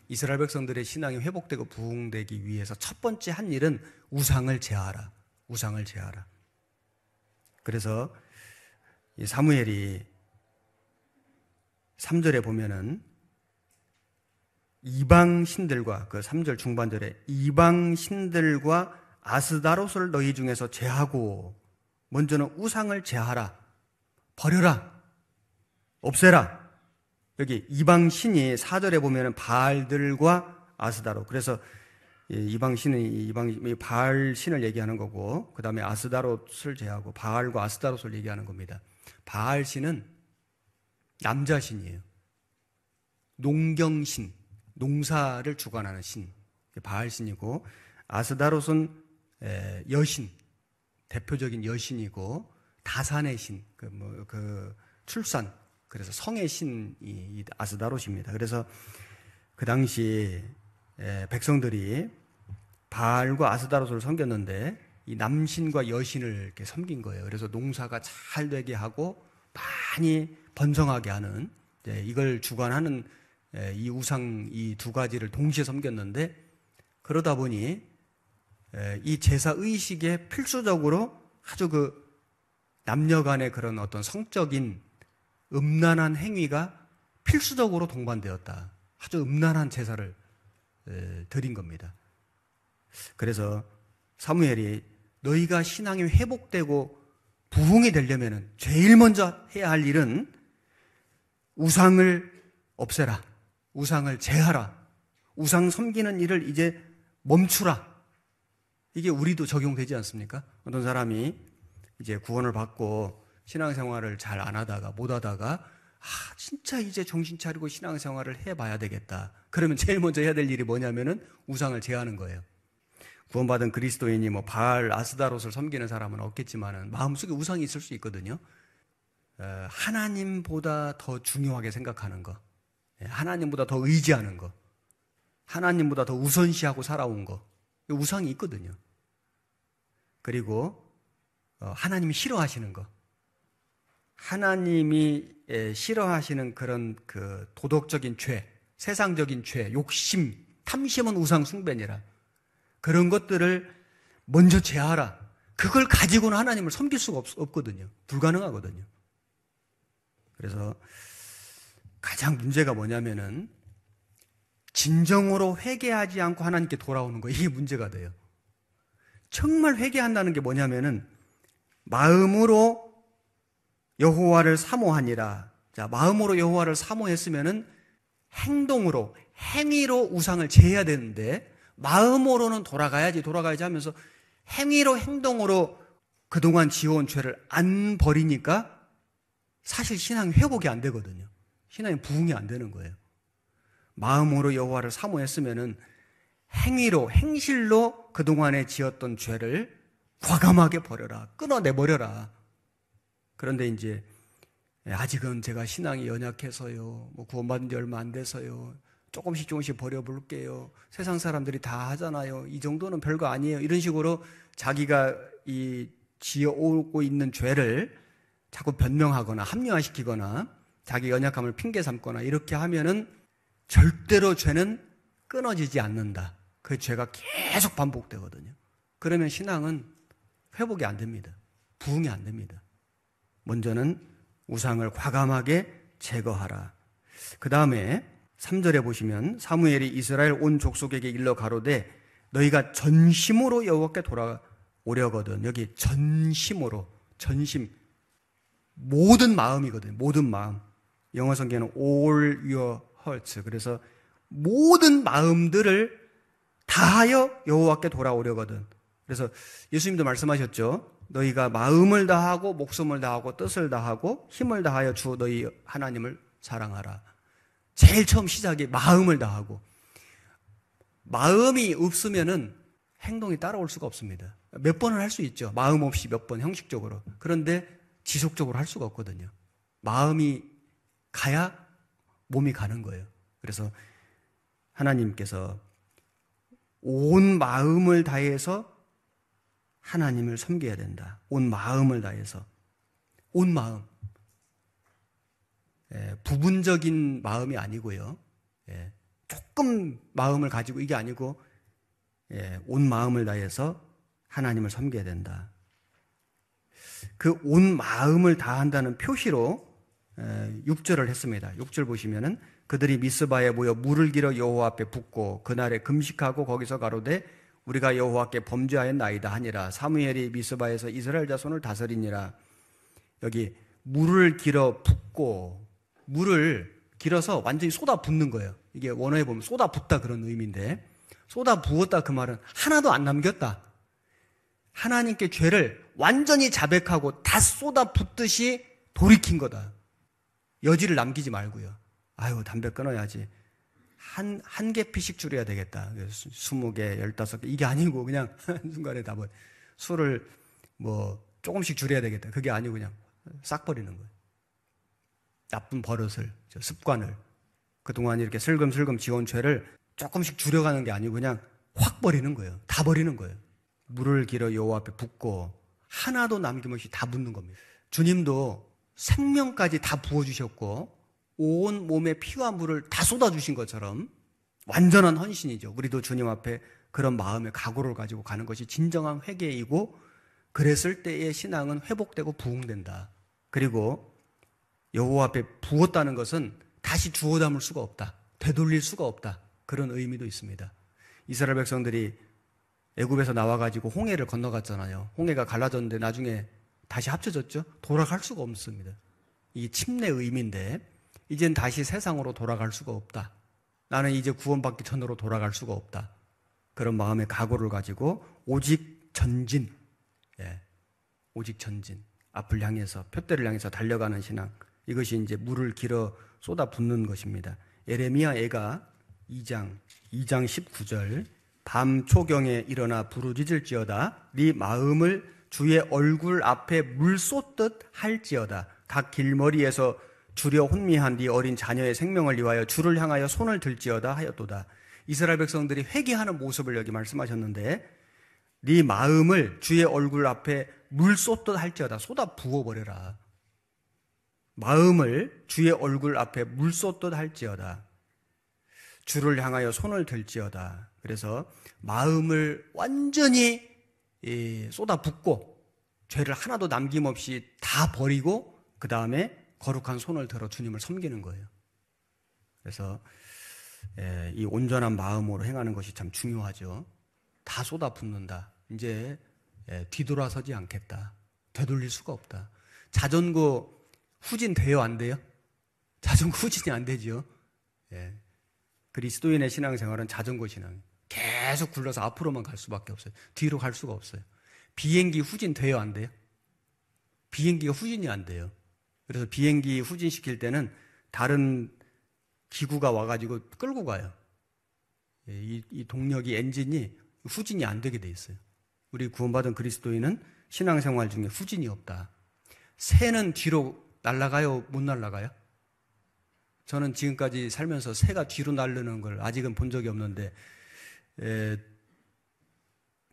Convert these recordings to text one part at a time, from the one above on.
이스라엘 백성들의 신앙이 회복되고 부흥되기 위해서 첫 번째 한 일은 우상을 제하라. 우상을 제하라. 그래서 이 사무엘이 3절에 보면은 이방 신들과, 그 3절 중반절에 이방 신들과 아스다롯을 너희 중에서 제하고, 먼저는 우상을 제하라. 버려라. 없애라. 여기 이방 신이 4절에 보면은 바알들과 아스다롯. 그래서 이방 신은 바알 신을 얘기하는 거고, 그 다음에 아스다롯을 제하고 바알과 아스다롯을 얘기하는 겁니다. 바알 신은 남자 신이에요. 농경신, 농사를 주관하는 신, 바알 신이고, 아스다롯은 여신, 대표적인 여신이고, 다산의 신, 출산, 그래서 성의 신이 아스다롯입니다. 그래서 그 당시 백성들이 바알과 아스다롯을 섬겼는데 이 남신과 여신을 이렇게 섬긴 거예요. 그래서 농사가 잘 되게 하고 많이 번성하게 하는, 이걸 주관하는 이 우상 이 두 가지를 동시에 섬겼는데, 그러다 보니 이 제사 의식에 필수적으로 아주 그 남녀 간의 그런 어떤 성적인 음란한 행위가 필수적으로 동반되었다. 아주 음란한 제사를 드린 겁니다. 그래서 사무엘이 너희가 신앙이 회복되고 부흥이 되려면 제일 먼저 해야 할 일은 우상을 없애라. 우상을 제하라. 우상 섬기는 일을 이제 멈추라. 이게 우리도 적용되지 않습니까? 어떤 사람이 이제 구원을 받고 신앙생활을 잘 안 하다가 못 하다가 진짜 이제 정신 차리고 신앙생활을 해봐야 되겠다. 그러면 제일 먼저 해야 될 일이 뭐냐면은 우상을 제하는 거예요. 구원받은 그리스도인이 뭐 바알, 아스다롯을 섬기는 사람은 없겠지만은 마음속에 우상이 있을 수 있거든요. 하나님보다 더 중요하게 생각하는 거, 하나님보다 더 의지하는 거, 하나님보다 더 우선시하고 살아온 거, 우상이 있거든요. 그리고 하나님이 싫어하시는 거, 하나님이 싫어하시는 그런 그 도덕적인 죄, 세상적인 죄, 욕심, 탐심은 우상 숭배니라. 그런 것들을 먼저 제하라. 그걸 가지고는 하나님을 섬길 수가 없거든요. 불가능하거든요. 그래서 가장 문제가 뭐냐면은 진정으로 회개하지 않고 하나님께 돌아오는 거, 이게 문제가 돼요. 정말 회개한다는 게 뭐냐면은 마음으로 여호와를 사모하니라. 자, 마음으로 여호와를 사모했으면은 행동으로, 행위로 우상을 제해야 되는데, 마음으로는 돌아가야지 하면서 행위로, 행동으로 그동안 지어온 죄를 안 버리니까 사실 신앙이 회복이 안 되거든요. 신앙이 부흥이 안 되는 거예요. 마음으로 여호와를 사모했으면은 행위로, 행실로 그동안에 지었던 죄를 과감하게 버려라. 끊어내버려라. 그런데 이제 아직은 제가 신앙이 연약해서요, 뭐 구원받은 지 얼마 안 돼서요, 조금씩 버려볼게요, 세상 사람들이 다 하잖아요, 이 정도는 별거 아니에요, 이런 식으로 자기가 이 지어오고 있는 죄를 자꾸 변명하거나 합리화시키거나 자기 연약함을 핑계 삼거나 이렇게 하면은 절대로 죄는 끊어지지 않는다. 그 죄가 계속 반복되거든요. 그러면 신앙은 회복이 안 됩니다. 부흥이 안 됩니다. 먼저는 우상을 과감하게 제거하라. 그 다음에 3절에 보시면 사무엘이 이스라엘 온 족속에게 일러 가로되 너희가 전심으로 여호와께 돌아오려거든. 여기 전심으로, 전심, 모든 마음이거든요. 모든 마음. 영어 성경에는 all your heart. 그래서 모든 마음들을 다하여 여호와께 돌아오려거든. 그래서 예수님도 말씀하셨죠. 너희가 마음을 다하고 목숨을 다하고 뜻을 다하고 힘을 다하여 주 너희 하나님을 사랑하라. 제일 처음 시작이 마음을 다하고, 마음이 없으면은 행동이 따라올 수가 없습니다. 몇 번을 할 수 있죠. 마음 없이 몇 번 형식적으로. 그런데 지속적으로 할 수가 없거든요. 마음이 가야 몸이 가는 거예요. 그래서 하나님께서 온 마음을 다해서 하나님을 섬겨야 된다. 온 마음을 다해서. 온 마음. 부분적인 마음이 아니고요. 조금 마음을 가지고 이게 아니고 온 마음을 다해서 하나님을 섬겨야 된다. 그 온 마음을 다한다는 표시로 6절을 했습니다. 6절 보시면은 그들이 미스바에 모여 물을 길어 여호와 앞에 붓고 그날에 금식하고 거기서 가로되 우리가 여호와께 범죄하였나이다 하니라. 사무엘이 미스바에서 이스라엘 자손을 다스리니라. 여기 물을 길어 붓고, 물을 길어서 완전히 쏟아 붓는 거예요. 이게 원어에 보면 쏟아 붓다 그런 의미인데, 쏟아 부었다 그 말은 하나도 안 남겼다. 하나님께 죄를 완전히 자백하고 다 쏟아 붓듯이 돌이킨 거다. 여지를 남기지 말고요. 아유, 담배 끊어야지. 한 개 피씩 줄여야 되겠다. 20개, 15개. 이게 아니고 그냥 한순간에 다 뭐 술을 뭐 조금씩 줄여야 되겠다. 그게 아니고 그냥 싹 버리는 거예요. 나쁜 버릇을, 습관을. 그동안 이렇게 슬금슬금 지어온 죄를 조금씩 줄여가는 게 아니고 그냥 확 버리는 거예요. 다 버리는 거예요. 물을 길어 여호와 앞에 붓고 하나도 남김없이 다 붓는 겁니다. 주님도 생명까지 다 부어주셨고 온 몸에 피와 물을 다 쏟아주신 것처럼 완전한 헌신이죠. 우리도 주님 앞에 그런 마음의 각오를 가지고 가는 것이 진정한 회개이고 그랬을 때의 신앙은 회복되고 부흥된다. 그리고 여호와 앞에 부었다는 것은 다시 주워 담을 수가 없다. 되돌릴 수가 없다. 그런 의미도 있습니다. 이스라엘 백성들이 애굽에서 나와가지고 홍해를 건너갔잖아요. 홍해가 갈라졌는데 나중에 다시 합쳐졌죠. 돌아갈 수가 없습니다. 이게 침례 의미인데 이젠 다시 세상으로 돌아갈 수가 없다. 나는 이제 구원받기 전으로 돌아갈 수가 없다. 그런 마음의 각오를 가지고 오직 전진, 오직 전진, 앞을 향해서 표대를 향해서 달려가는 신앙. 이것이 이제 물을 길어 쏟아 붓는 것입니다. 예레미야 애가 2장 19절 밤 초경에 일어나 부르짖을지어다 네 마음을 주의 얼굴 앞에 물 쏟듯 할지어다 각 길머리에서 주려 혼미한 네 어린 자녀의 생명을 위하여 주를 향하여 손을 들지어다 하였도다. 이스라엘 백성들이 회개하는 모습을 여기 말씀하셨는데 네 마음을 주의 얼굴 앞에 물 쏟듯 할지어다. 쏟아 부어버려라. 마음을 주의 얼굴 앞에 물 쏟듯 할지어다. 주를 향하여 손을 들지어다. 그래서 마음을 완전히 쏟아 붓고 죄를 하나도 남김없이 다 버리고 그 다음에 거룩한 손을 들어 주님을 섬기는 거예요. 그래서 이 온전한 마음으로 행하는 것이 참 중요하죠. 다 쏟아 붓는다. 이제 뒤돌아서지 않겠다. 되돌릴 수가 없다. 자전거 후진돼요? 안 돼요? 자전거 후진이 안 되죠. 그리스도인의 신앙생활은 자전거 신앙. 계속 굴러서 앞으로만 갈 수밖에 없어요. 뒤로 갈 수가 없어요. 비행기 후진돼요? 안 돼요? 비행기가 후진이 안 돼요. 그래서 비행기 후진시킬 때는 다른 기구가 와가지고 끌고 가요. 이 동력이 엔진이 후진이 안 되게 돼 있어요. 우리 구원받은 그리스도인은 신앙생활 중에 후진이 없다. 새는 뒤로 날아가요? 못 날아가요? 저는 지금까지 살면서 새가 뒤로 날르는 걸 아직은 본 적이 없는데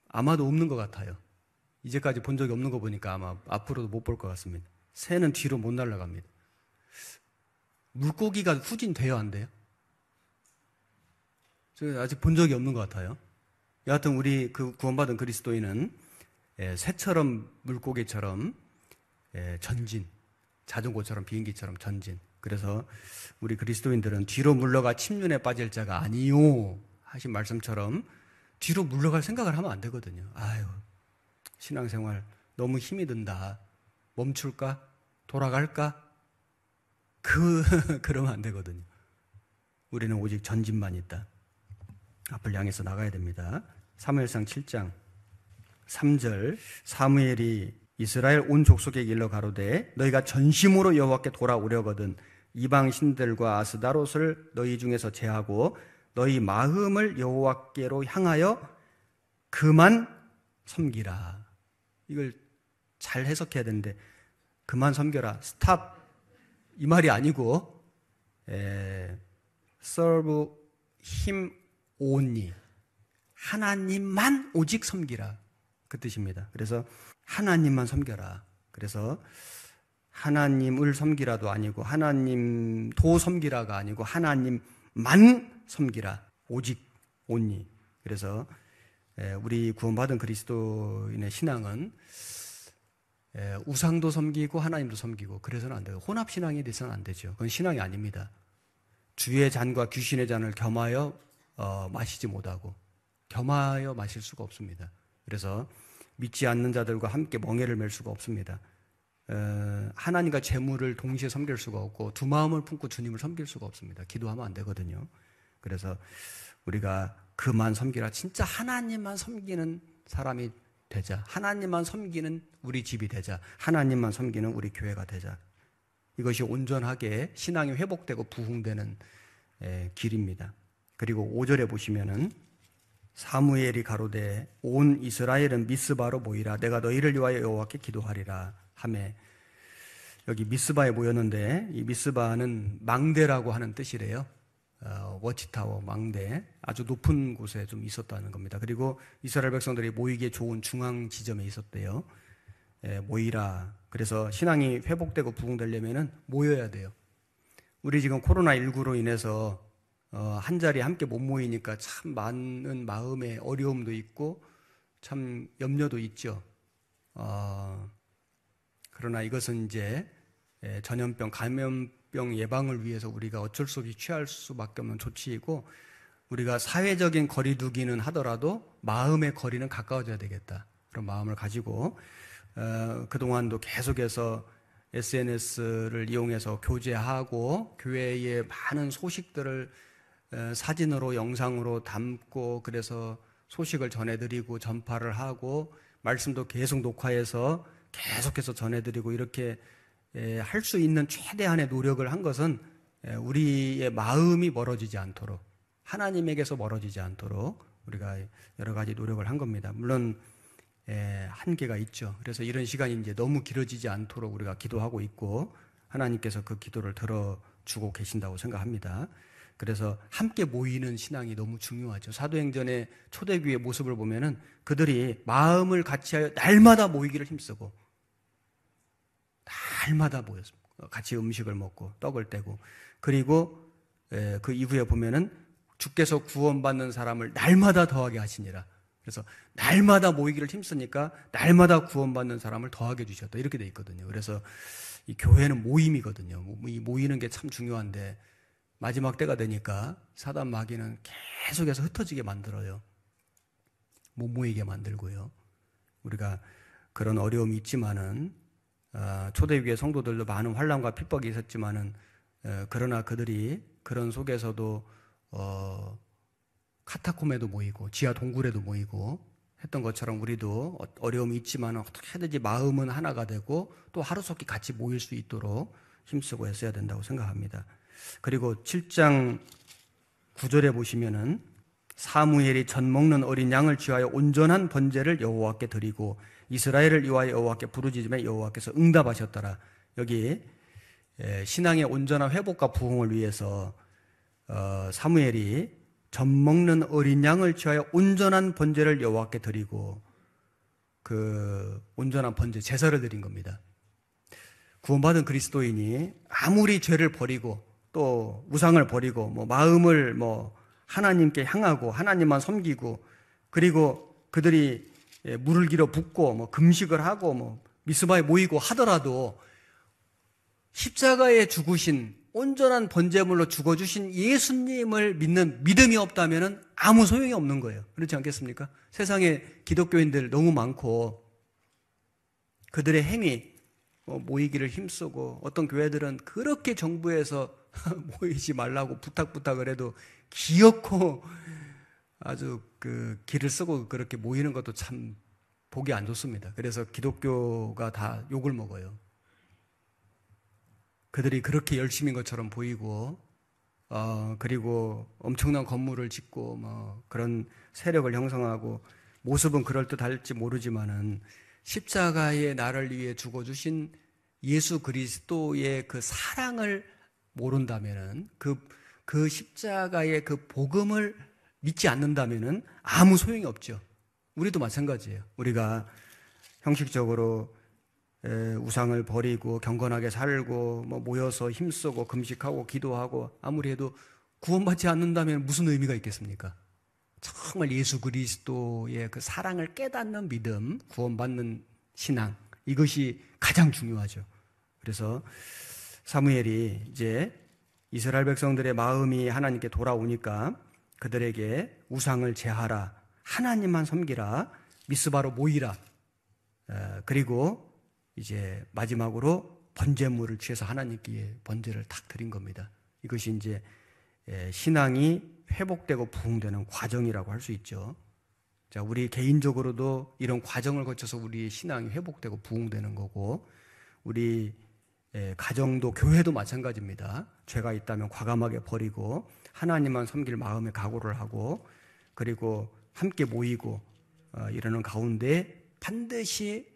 아마도 없는 것 같아요. 이제까지 본 적이 없는 거 보니까 아마 앞으로도 못 볼 것 같습니다. 새는 뒤로 못 날아갑니다. 물고기가 후진돼요? 안 돼요? 제가 아직 본 적이 없는 것 같아요. 여하튼 우리 그 구원받은 그리스도인은 새처럼 물고기처럼 전진, 자전거처럼 비행기처럼 전진. 그래서 우리 그리스도인들은 뒤로 물러가 침륜에 빠질 자가 아니요 하신 말씀처럼 뒤로 물러갈 생각을 하면 안 되거든요. 아유, 신앙생활 너무 힘이 든다. 멈출까? 돌아갈까? 그러면 안 되거든요. 우리는 오직 전진만 있다. 앞을 향해서 나가야 됩니다. 사무엘상 7장 3절 사무엘이 이스라엘 온 족속에게 일러 가로되 너희가 전심으로 여호와께 돌아오려거든 이방 신들과 아스다롯을 너희 중에서 제하고 너희 마음을 여호와께로 향하여 그만 섬기라. 이걸 잘 해석해야 되는데 그만 섬겨라. 스탑 이 말이 아니고 serve him only. 하나님만 오직 섬기라. 그 뜻입니다. 그래서 하나님만 섬겨라. 그래서 하나님을 섬기라도 아니고 하나님도 섬기라가 아니고 하나님만 섬기라. 오직 온리. 그래서 우리 구원받은 그리스도인의 신앙은 우상도 섬기고 하나님도 섬기고 그래서는 안 돼요. 혼합신앙이 돼서는 안 되죠. 그건 신앙이 아닙니다. 주의 잔과 귀신의 잔을 겸하여 마시지 못하고 겸하여 마실 수가 없습니다. 그래서 믿지 않는 자들과 함께 멍에를 맬 수가 없습니다. 하나님과 재물을 동시에 섬길 수가 없고 두 마음을 품고 주님을 섬길 수가 없습니다. 기도하면 안 되거든요. 그래서 우리가 그만 섬기라. 진짜 하나님만 섬기는 사람이 되자. 하나님만 섬기는 우리 집이 되자. 하나님만 섬기는 우리 교회가 되자. 이것이 온전하게 신앙이 회복되고 부흥되는 길입니다. 그리고 5절에 보시면은 사무엘이 가로되 온 이스라엘은 미스바로 모이라. 내가 너희를 위하여 여호와께 기도하리라 하매, 여기 미스바에 모였는데 이 미스바는 망대라고 하는 뜻이래요. 워치타워, 망대, 아주 높은 곳에 좀 있었다는 겁니다. 그리고 이스라엘 백성들이 모이기에 좋은 중앙 지점에 있었대요. 모이라. 그래서 신앙이 회복되고 부흥되려면 모여야 돼요. 우리 지금 코로나19로 인해서 한 자리에 함께 못 모이니까 참 많은 마음의 어려움도 있고 참 염려도 있죠. 그러나 이것은 이제 전염병, 감염병 예방을 위해서 우리가 어쩔 수 없이 취할 수밖에 없는 조치이고, 우리가 사회적인 거리 두기는 하더라도 마음의 거리는 가까워져야 되겠다. 그런 마음을 가지고 그동안도 계속해서 SNS를 이용해서 교제하고 교회의 많은 소식들을 사진으로 영상으로 담고 그래서 소식을 전해드리고 전파를 하고 말씀도 계속 녹화해서 계속해서 전해드리고 이렇게 할 수 있는 최대한의 노력을 한 것은 우리의 마음이 멀어지지 않도록, 하나님에게서 멀어지지 않도록 우리가 여러 가지 노력을 한 겁니다. 물론 한계가 있죠. 그래서 이런 시간이 이제 너무 길어지지 않도록 우리가 기도하고 있고 하나님께서 그 기도를 들어주고 계신다고 생각합니다. 그래서 함께 모이는 신앙이 너무 중요하죠. 사도행전의 초대교회의 모습을 보면은 그들이 마음을 같이하여 날마다 모이기를 힘쓰고 날마다 모였습니다. 같이 음식을 먹고 떡을 떼고, 그리고 그 이후에 보면은 주께서 구원받는 사람을 날마다 더하게 하시니라. 그래서 날마다 모이기를 힘쓰니까 날마다 구원받는 사람을 더하게 주셨다. 이렇게 돼 있거든요. 그래서 이 교회는 모임이거든요. 이 모이는 게 참 중요한데 마지막 때가 되니까 사단 마귀는 계속해서 흩어지게 만들어요. 못 모이게 만들고요. 우리가 그런 어려움이 있지만은 초대교회 성도들도 많은 환난과 핍박이 있었지만은 그러나 그들이 그런 속에서도 카타콤에도 모이고 지하 동굴에도 모이고 했던 것처럼 우리도 어려움이 있지만 어떻게 하든지 마음은 하나가 되고 또 하루속히 같이 모일 수 있도록 힘쓰고 애써야 된다고 생각합니다. 그리고 7장 9절에 보시면은 사무엘이 젖 먹는 어린 양을 취하여 온전한 번제를 여호와께 드리고 이스라엘을 위하여 여호와께 부르짖음에 여호와께서 응답하셨더라. 여기 신앙의 온전한 회복과 부흥을 위해서 사무엘이 젖 먹는 어린 양을 취하여 온전한 번제를 여호와께 드리고, 그 온전한 번제, 제사를 드린 겁니다. 구원받은 그리스도인이 아무리 죄를 버리고 또 우상을 버리고 마음을 하나님께 향하고 하나님만 섬기고, 그리고 그들이 물을 길어 붓고 금식을 하고 미스바에 모이고 하더라도 십자가에 죽으신 온전한 번제물로 죽어주신 예수님을 믿는 믿음이 없다면 아무 소용이 없는 거예요. 그렇지 않겠습니까? 세상에 기독교인들 너무 많고 그들의 행위, 모이기를 힘쓰고, 어떤 교회들은 그렇게 정부에서 모이지 말라고 부탁을 해도 기어코 아주 그 길을 쓰고 그렇게 모이는 것도 참 보기 안 좋습니다. 그래서 기독교가 다 욕을 먹어요. 그들이 그렇게 열심인 것처럼 보이고, 그리고 엄청난 건물을 짓고 그런 세력을 형성하고 모습은 그럴듯할지 모르지만은 십자가에 나를 위해 죽어주신 예수 그리스도의 그 사랑을 모른다면은 그 십자가의 그 복음을 믿지 않는다면은 아무 소용이 없죠. 우리도 마찬가지예요. 우리가 형식적으로 우상을 버리고 경건하게 살고 모여서 힘쓰고 금식하고 기도하고 아무리 해도 구원받지 않는다면 무슨 의미가 있겠습니까? 정말 예수 그리스도의 그 사랑을 깨닫는 믿음, 구원받는 신앙, 이것이 가장 중요하죠. 그래서 사무엘이 이제 이스라엘 백성들의 마음이 하나님께 돌아오니까 그들에게 우상을 제하라, 하나님만 섬기라, 미스바로 모이라, 그리고 이제 마지막으로 번제물을 취해서 하나님께 번제를 탁 드린 겁니다. 이것이 이제 신앙이 회복되고 부흥되는 과정이라고 할 수 있죠. 자, 우리 개인적으로도 이런 과정을 거쳐서 우리의 신앙이 회복되고 부흥되는 거고, 우리 가정도 교회도 마찬가지입니다. 죄가 있다면 과감하게 버리고 하나님만 섬길 마음의 각오를 하고, 그리고 함께 모이고 이러는 가운데 반드시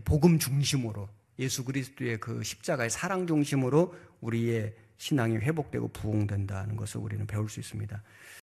복음 중심으로, 예수 그리스도의 그 십자가의 사랑 중심으로 우리의 신앙이 회복되고 부흥된다는 것을 우리는 배울 수 있습니다.